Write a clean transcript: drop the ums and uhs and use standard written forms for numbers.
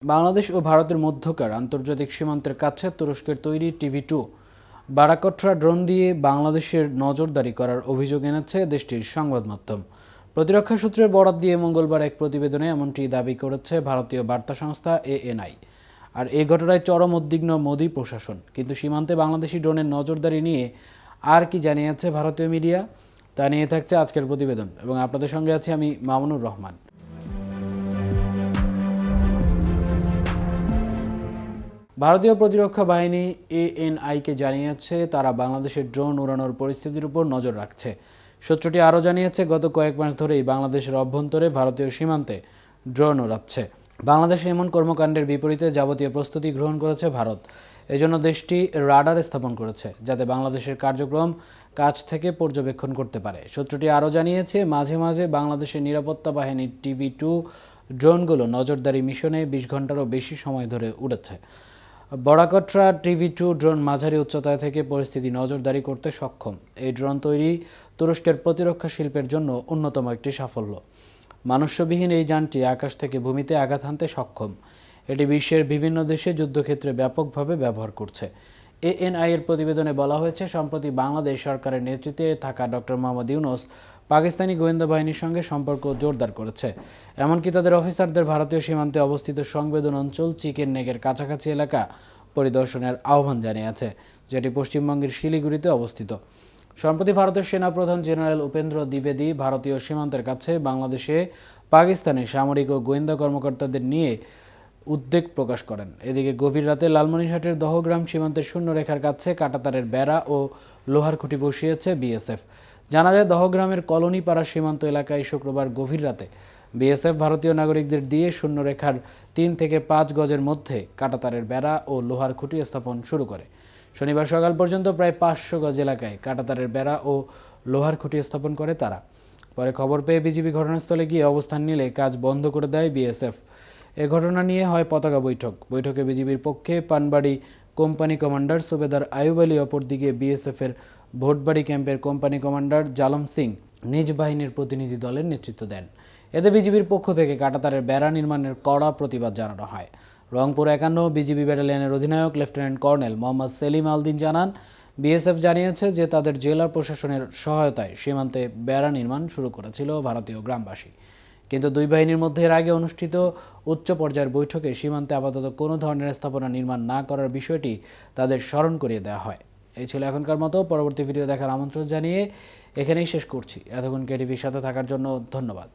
বাংলাদেশ ও ভারতের মধ্যকার আন্তর্জাতিক সীমান্তের কাছে তুরস্কের তৈরি টিভি-2 বারাকটরা ড্রোন দিয়ে বাংলাদেশের নজরদারি করার অভিযোগ এনেছে দেশটির সংবাদ মাধ্যম। প্রতিরক্ষা সূত্রের বরাত দিয়ে মঙ্গলবার এক প্রতিবেদনে এমনটি দাবি করেছে ভারতীয় বার্তা সংস্থা এএনআই। আর এই ঘটনায় চরম উদ্বিগ্ন মোদি প্রশাসন। কিন্তু সীমান্তে বাংলাদেশি ড্রোনের নজরদারি নিয়ে আর কি জানিয়েছে ভারতীয় মিডিয়া, তা নিয়ে থাকছে আজকের প্রতিবেদন এবং আপনাদের সঙ্গে আছি আমি মামুনুর রহমান। ভারতীয় প্রতিরক্ষা বাহিনী এএনআইকে জানিয়েছে তারা বাংলাদেশের ড্রোন উড়ানোর পরিস্থিতির উপর নজর রাখছে। সূত্রটি আরও জানিয়েছে গত কয়েক মাস ধরেই বাংলাদেশের অভ্যন্তরে ভারতীয় সীমান্তে ড্রোন উড়াচ্ছে। বাংলাদেশে এমন কর্মকাণ্ডের বিপরীতে যাবতীয় প্রস্তুতি গ্রহণ করেছে ভারত। এজন্য দেশটি রাডার স্থাপন করেছে যাতে বাংলাদেশের কার্যক্রম কাছ থেকে পর্যবেক্ষণ করতে পারে। সূত্রটি আরও জানিয়েছে মাঝে মাঝে বাংলাদেশের নিরাপত্তা বাহিনীর টিভি-2 ড্রোনগুলো নজরদারি মিশনে 20 ঘন্টারও বেশি সময় ধরে উড়েছে। বারাকটরা টিভি-2 ড্রোন মাঝারি উচ্চতায় থেকে পরিস্থিতি নজরদারি করতে সক্ষম। এই ড্রোন তৈরি তুরস্কের প্রতিরক্ষা শিল্পের জন্য অন্যতম একটি সাফল্য। মানুষ্যবিহীন এই যানটি আকাশ থেকে ভূমিতে আঘাত হানতে সক্ষম। এটি বিশ্বের বিভিন্ন দেশে যুদ্ধক্ষেত্রে ব্যাপকভাবে ব্যবহার করছে। এএনআই এর প্রতিবেদনে বলা হয়েছে, সম্প্রতি বাংলাদেশ সরকারের নেতৃত্বে থাকা ডক্টর মোহাম্মদ ইউনূস পাকিস্তানি গোয়েন্দা বাহিনীর সঙ্গে সম্পর্ক জোরদার করেছে। এমনকি তাদের অফিসারদের ভারতীয় সীমান্তে অবস্থিত সংবেদন অঞ্চল চিকেন নেকের কাছাকাছি এলাকা পরিদর্শনের আহ্বান জানিয়েছে, যেটি পশ্চিমবঙ্গের শিলিগুড়িতে অবস্থিত। সম্প্রতি ভারতের সেনাপ্রধান জেনারেল উপেন্দ্র দ্বিবেদী ভারতীয় সীমান্তের কাছে বাংলাদেশে পাকিস্তানি সামরিক ও গোয়েন্দা কর্মকর্তাদের নিয়ে উদ্বেগ প্রকাশ করেন। এদিকে গভীর রাতে লালমনিরহাটের দহগ্রাম সীমান্তের শূন্যরেখার কাছে কাঁটাতারের বেড়া ও লোহার খুঁটি বসিয়েছে বিএসএফ। জানা যায়, দহগ্রামের কলোনিপাড়া সীমান্ত এলাকায় শুক্রবার গভীর রাতে বিএসএফ ভারতীয় নাগরিকদের দিয়ে শূন্যরেখার 3 থেকে 5 গজের মধ্যে কাঁটাতারের বেড়া ও লোহার খুঁটি স্থাপন শুরু করে। শনিবার সকাল পর্যন্ত প্রায় 500 গজ এলাকায় কাঁটাতারের বেড়া ও লোহার খুঁটি স্থাপন করে তারা। পরে খবর পেয়ে বিজিবি ঘটনাস্থলে গিয়ে অবস্থান নিলে কাজ বন্ধ করে দেয় বিএসএফ। এ ঘটনা নিয়ে হয় পতাকা বৈঠকে বিজিবির পক্ষে পানবাড়ি কোম্পানি কমান্ডার সুবেদার আয়ুব আলী, অপরদিকে বিএসএফের ভোটবাড়ি ক্যাম্পের কোম্পানি কমান্ডার জালম সিং নিজ বাহিনীর প্রতিনিধি দলের নেতৃত্ব দেন। এতে বিজিবির পক্ষ থেকে কাঁটাতারের বেড়া নির্মাণের কড়া প্রতিবাদ জানানো হয়। রংপুর 51 বিজিবি ব্যাটালিয়নের অধিনায়ক লেফটেন্যান্ট কর্নেল মোহাম্মদ সেলিম আলদিন জানান, বিএসএফ জানিয়েছে যে তাদের জেলা প্রশাসনের সহায়তায় সীমান্তে বেড়া নির্মাণ শুরু করেছিল ভারতীয় গ্রামবাসী। কিন্তু দুই বাহিনীর মধ্যে এর আগে অনুষ্ঠিত উচ্চ পর্যায়ের বৈঠকে সীমান্তে আপাতত কোনো ধরনের স্থাপনা নির্মাণ না করার বিষয়টি তাদের স্মরণ করিয়ে দেওয়া হয়। এই ছিল এখনকার মতো। পরবর্তী ভিডিও দেখার আমন্ত্রণ জানিয়ে এখানেই শেষ করছি। এতক্ষণ কেটিভির সাথে থাকার জন্য ধন্যবাদ।